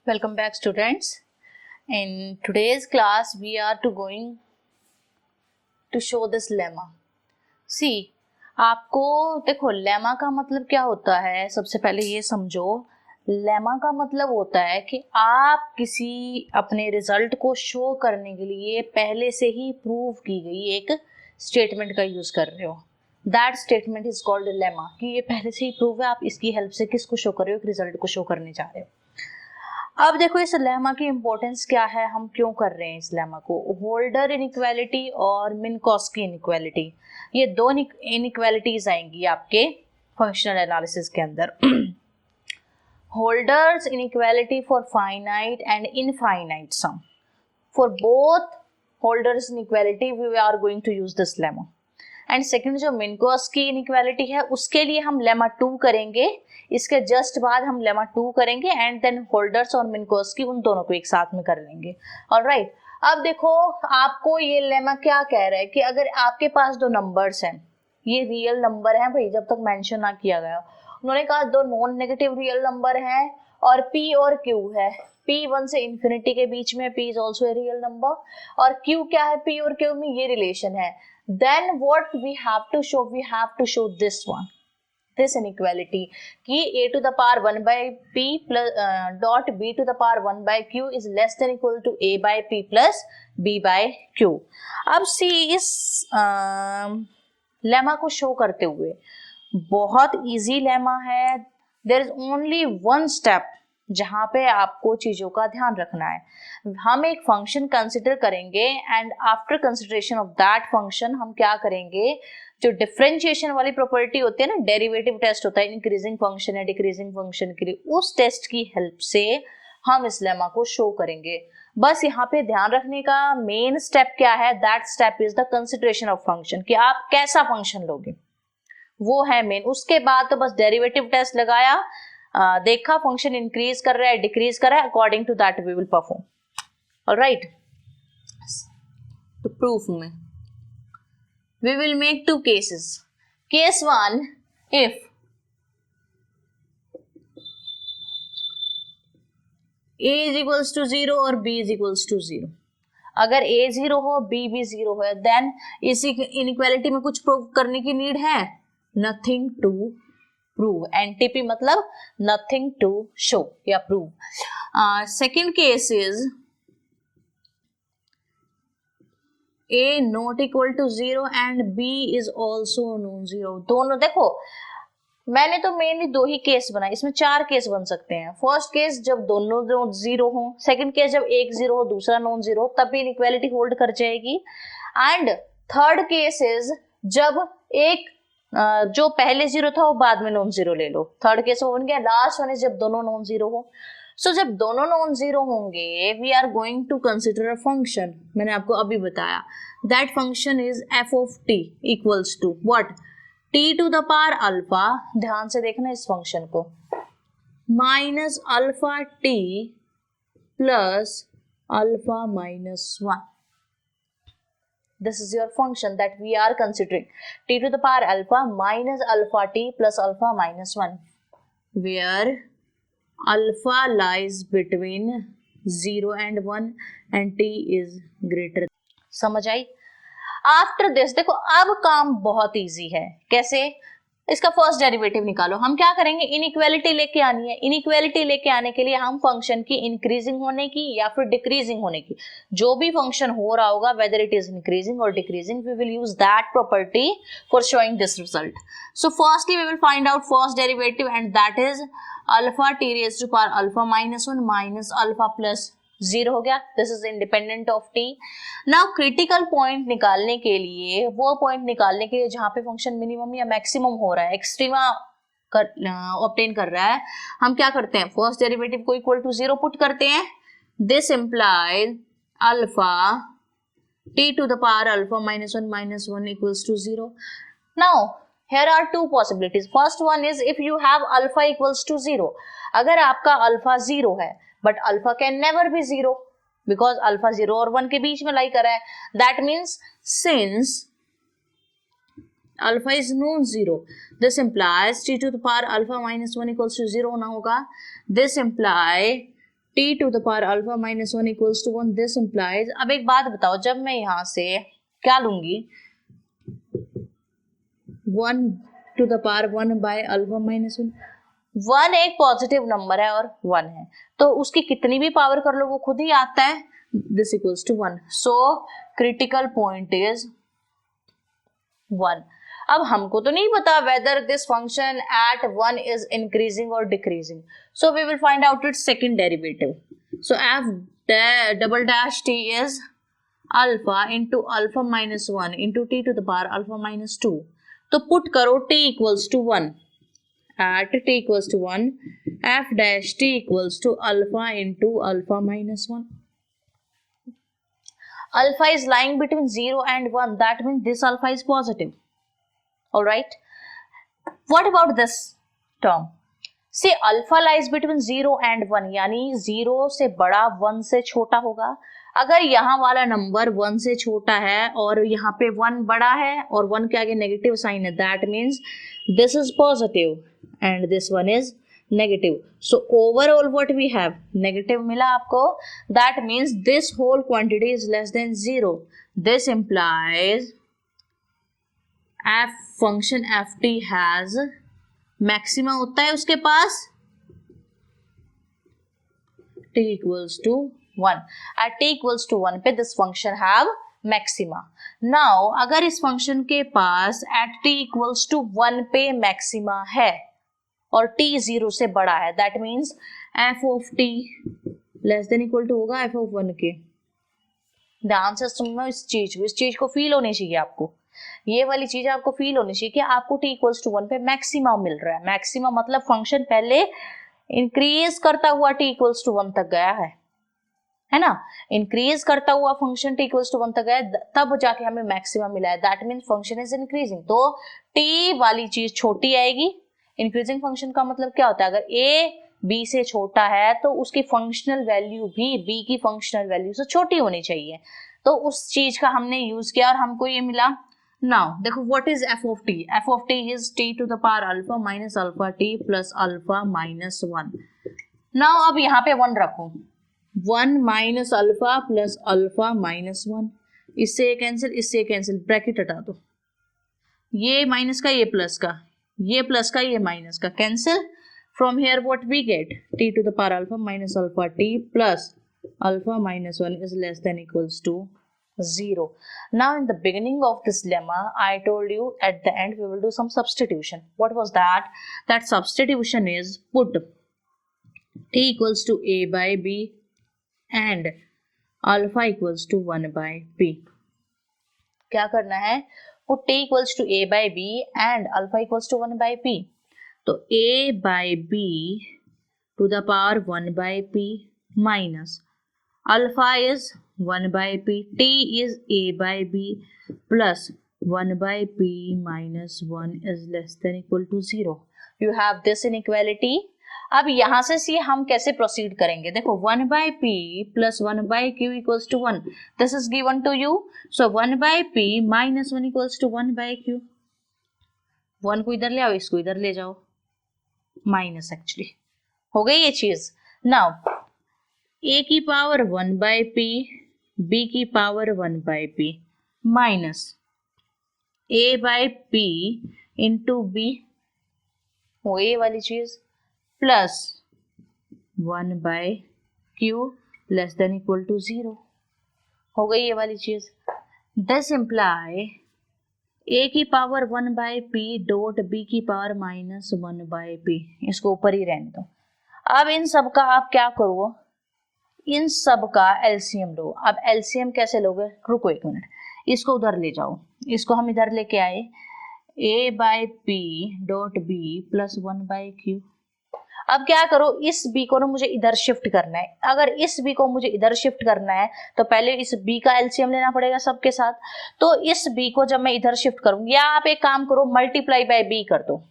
Welcome back, students. In today's class, we are going to show this lemma. See, आपको देखो lemma का मतलब क्या होता है, सबसे पहले ये समझो। लेमा का मतलब होता है कि आप किसी अपने रिजल्ट को शो करने के लिए पहले से ही प्रूव की गई एक स्टेटमेंट का यूज कर रहे हो। That statement is called lemma, कि ये पहले से ही प्रूव है, आप इसकी हेल्प से किसको शो कर रहे हो, एक रिजल्ट को शो करने जा रहे हो। अब देखो इस लेमा की इंपॉर्टेंस क्या है, हम क्यों कर रहे हैं इस लेमा को। होल्डर इनइक्वालिटी और मिन्कोस्की इनइक्वालिटी, ये दो इनइक्वालिटीज आएंगी आपके फंक्शनल एनालिसिस के अंदर। Holder's inequality for finite and infinite sum, for both Holder's inequality we are going to use this lemma. And second जो मिन्कोस्की इनइक्वालिटी है उसके लिए हम लेमा 2 करेंगे, इसके जस्ट बाद हम लेमा 2 करेंगे एंड देन होल्डर्स और मिन्कोस्की उन दोनों को एक साथ में कर लेंगे। ऑलराइट, अब देखो आपको ये लेमा क्या कह रहा है कि अगर आपके पास दो नंबर्स हैं, ये रियल नंबर है भाई, जब तक मेंशन ना किया गया, उन्होंने कहा दो नॉन नेगेटिव रियल नंबर हैं और P और Q है। P 1 से इंफिनिटी के बीच में, P is also a real number, और Q क्या है, P और Q में ये रिलेशन है। Then what we have to show? We have to show this one, this inequality, कि a to the power 1 by p plus dot b to the power 1 by q is less than equal to a by p plus b by q. अब सी इस lemma को show करते हुए बहुत easy lemma है। There is only one step जहां पे आपको चीजों का ध्यान रखना है। हम एक फंक्शन कंसिडर करेंगे and after consideration of that function हम क्या करेंगे, जो डिफरेंशिएशन वाली प्रॉपर्टी होती है ना, डेरिवेटिव टेस्ट होता है इंक्रीजिंग फंक्शन या डिक्रीजिंग फंक्शन के लिए, उस टेस्ट की हेल्प से हम इस लेमा को शो करेंगे। बस यहाँ पे ध्यान रखने का मेन स्टेप क्या है, that step is the consideration of function, कि आप कैसा फंक्शन लोगे, वो है मेन। उसके बाद तो बस डेरिवेटिव टेस्ट लगाया, देखा फंक्शन इंक्रीज कर रहा है डिक्रीज कर रहा है, according to that we will perform. Alright, तो प्रूफ में we will make two cases. Case 1, if a is equals to 0 और b is equals to 0, अगर a 0 हो b भी 0 है, देन इसी इनइक्वालिटी में कुछ प्रूव करने की नीड है, नथिंग टू प्रूव। एनटीपी मतलब नथिंग टू शो या prove. Second case is a not equal to 0 and b is also non-zero। दोनों देखो, मैंने तो मेनली दो ही केस बनाए, इसमें 4 केस बन सकते हैं। फर्स्ट केस जब दोनों जीरो हो, सेकंड केस जब एक जीरो हो दूसरा नॉन जीरो, तब भी इनइक्वालिटी होल्ड कर जाएगी। एंड थर्ड केस इज जब एक जो पहले जीरो था वो बाद में नॉन जीरो ले लो, थर्ड केस बन गया। लास्ट वन इज जब दोनों नॉन जीरो हो। सो जब दोनों नॉन जीरो होंगे, we are going to consider a function, मैंने आपको अभी बताया, that function is f of t equals to what, t to the power alpha, ध्यान से देखना इस फंक्शन को, minus alpha t plus alpha minus 1। This is your function that we are considering, t to the power alpha minus alpha t plus alpha minus 1, where alpha lies between 0 and 1 and t is greater। समझ आई? After this देखो अब काम बहुत easy है। कैसे? इसका first derivative निकालो। हम क्या करेंगे, इनइक्वालिटी लेके आनी है। इनइक्वालिटी लेके आने के लिए हम फंक्शन की इंक्रीजिंग होने की या फिर डिक्रीजिंग होने की, जो भी फंक्शन हो रहा होगा वेदर इट इज इंक्रीजिंग और decreasing, we will use that property for showing this result. So firstly we will find out first derivative and that is alpha t raise to power alpha minus 1 minus alpha plus 0 हो गया। This is independent of t. Now critical point निकालने के लिए, वो point निकालने के लिए जहां पे फंक्शन मिनिमम या मैक्सिमम हो रहा है, एक्सट्रीमा ऑब्टेन कर रहा है, हम क्या करते हैं, फर्स्ट डेरिवेटिव को इक्वल टू 0 पुट करते हैं। This implies alpha t to the power alpha minus 1 minus 1 equals to 0। Now here are two possibilities. First one is if you have alpha equals to 0, अगर आपका alpha 0 है, but alpha can never be 0 because alpha 0 और 1 के बीच में लाई कर रहा है। That means since alpha is non 0, this implies t to the power alpha minus 1 equals to 0 होना होगा। This imply t to the power alpha minus 1 equals to 1. This implies, अब एक बात बताओ, जब मैं यहां से क्या लूंगी, 1 to the power 1 by alpha minus 1. 1 एक पॉजिटिव नंबर है और 1 है, तो उसकी कितनी भी पावर कर लो वो खुद ही आता है. This equals to 1. So critical point is 1. अब हमको तो नहीं पता whether this function at 1 is increasing or decreasing. So we will find out its second derivative. So f double dash t is alpha into alpha minus 1 into t to the power alpha minus 2. तो put करो t equals to 1. At t equals to 1, f dash t equals to alpha into alpha minus 1. Alpha is lying between 0 and 1. That means this alpha is positive. Alright. What about this term? Say alpha lies between 0 and 1, यानी 0 से बड़ा 1 से छोटा होगा. अगर यहाँ वाला number 1 से छोटा है और यहाँ पे 1 बड़ा है और 1 के आगे नेगेटिव साइन है, that means this is positive and this one is negative. So overall what we have, negative मिला आपको. That means this whole quantity is less than 0. This implies f function ft has maxima होता है उसके पास t equals to 1. At t equals to 1 पे this function have maxima. Now अगर इस function के पास at t equals to 1 पे maxima है और t 0 से बड़ा है, that means f of t less than equal to होगा f of 1 के. ध्यान से सुनो इस चीज को फील होनी चाहिए आपको. ये वाली चीज आपको फील होनी चाहिए कि आपको t इक्वल्स टू 1 पे मैक्सिमा मिल रहा है. मैक्सिमा मतलब फंक्शन पहले इंक्रीज करता हुआ t इक्वल्स टू 1 तक गया है ना. इंक्रीज करता हुआ फंक्शन t इक्वल्स टू 1 तक गया, तब जाके हमें मैक्सिमा मिला है. That means function is increasing. तो t वाली चीज छोटी आएगी. इंक्रीजिंग फंक्शन का मतलब क्या होता है, अगर a b से छोटा है तो उसकी फंक्शनल वैल्यू भी b की फंक्शनल वैल्यू से छोटी होनी चाहिए. तो उस चीज का हमने यूज किया और हमको ये मिला. Now देखो what is f of t? f of t is t to the power alpha minus alpha t plus alpha minus 1. Now अब यहाँ पे 1 रखो. 1 minus alpha plus alpha minus 1. इससे कैंसिल, इससे कैंसिल, ब्रैकेट हटा दो. ये माइनस का, ये प्लस का, ये प्लस का, ये माइनस का, cancel. From here what we get? t to the power alpha minus alpha t plus alpha minus 1 is less than equals to 0. Now in the beginning of this lemma I told you at the end we will do some substitution. What was that? That substitution is put t equals to a by b and alpha equals to 1 by b. क्या करना है? Put t equals to a by b and alpha equals to 1 by b. तो a by b to the power 1 by p minus alpha is 1 by p, t is a by b plus 1 by p minus 1 is less than equal to 0. You have this inequality. अब यहां से सी हम कैसे proceed करेंगे? देखो 1 by p plus 1 by q equals to 1. This is given to you. So 1 by p minus 1 equals to 1 by q. 1 को इधर ले आओ, इसको इधर ले जाओ, माइनस एक्चुअली हो गई ये चीज. नाउ a की पावर 1 by p, b की power 1 by p minus a by p into b, वो ये वाली चीज, plus 1 by q less than equal to 0. हो गई ये वाली चीज. दिस इम्प्लाई a की power 1 by p dot b की पावर माइनस 1 by p. इसको ऊपर ही रहने दो. अब इन सब का आप क्या करो, इन सब का एलसीएम लो. अब एलसीएम कैसे लोगे? रुको एक मिनट, इसको उधर ले जाओ, इसको हम इधर लेके आए. a by p dot b plus 1 by q. अब क्या करो, इस b को ना मुझे इधर शिफ्ट करना है. अगर इस b को मुझे इधर शिफ्ट करना है तो पहले इस b का एलसीएम लेना पड़ेगा सबके साथ. तो इस b को जब मैं इधर शिफ्ट करूंगी, या आप एक काम करो मल्टीप्लाई बाय b कर दो.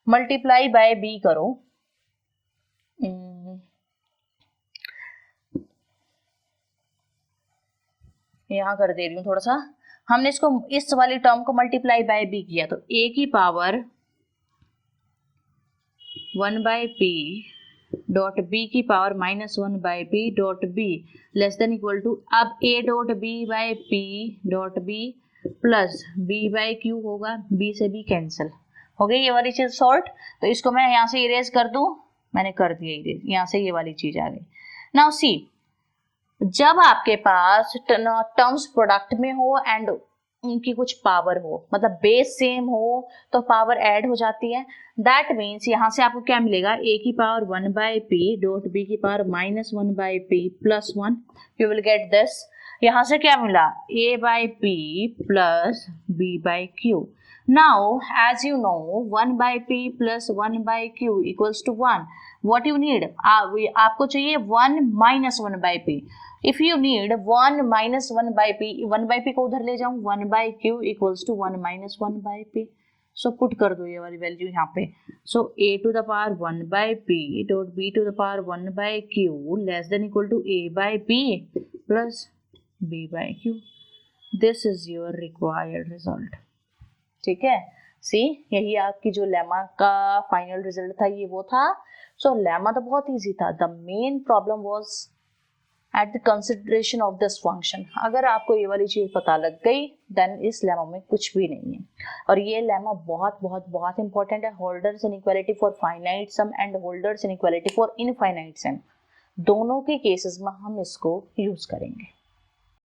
मल्टीप्लाई बाय b करो. यहां कर दे रही हूं थोड़ा सा. हमने इसको इस वाली टर्म को मल्टीप्लाई बाय बी किया तो a की power 1 by p dot b की power -1 by p dot b less than equal to, अब a dot b by p dot b plus b by q होगा, b से b cancel हो गई ये वाली चीज सॉल्व। तो इसको मैं यहाँ से इरेज कर दूं, मैंने कर दिया इरेज, यहाँ से ये वाली चीज आ गई। नाउ सी, जब आपके पास टर्म्स प्रोडक्ट में हो एंड उनकी कुछ पावर हो, मतलब बेस सेम हो, तो पावर ऐड हो जाती है। दैट मीन्स यहाँ से आपको क्या मिलेगा, a की power 1 by p dot b की power -1 by p plus 1, you will get this. यहाँ से क्या मिला, a by p plus b by q। Now as you know 1 by p plus 1 by q equals to 1। What you need, आपको चाहिए 1 minus 1 by p। If you need 1 minus 1 by p, 1 by p को उधर ले जाऊं, 1 by q equals to 1 minus 1 by p। So put कर दो ये वाली वैल्यू यहाँ पे। So a to the power 1 by p dot b to the power 1 by q less than equal to a by p plus b by q। This is your required result. ठीक है, सी यही आपकी जो lemma का final result था, ये वो था। सो लेमा तो बहुत इजी था, the main problem was at the consideration of this function. अगर आपको ये वाली चीज पता लग गई देन इस लेमा में कुछ भी नहीं है। और ये लेमा बहुत बहुत बहुत इंपॉर्टेंट है, Holder's inequality for finite sum and Holder's inequality for infinite sum, दोनों के केसेस में हम इसको यूज करेंगे।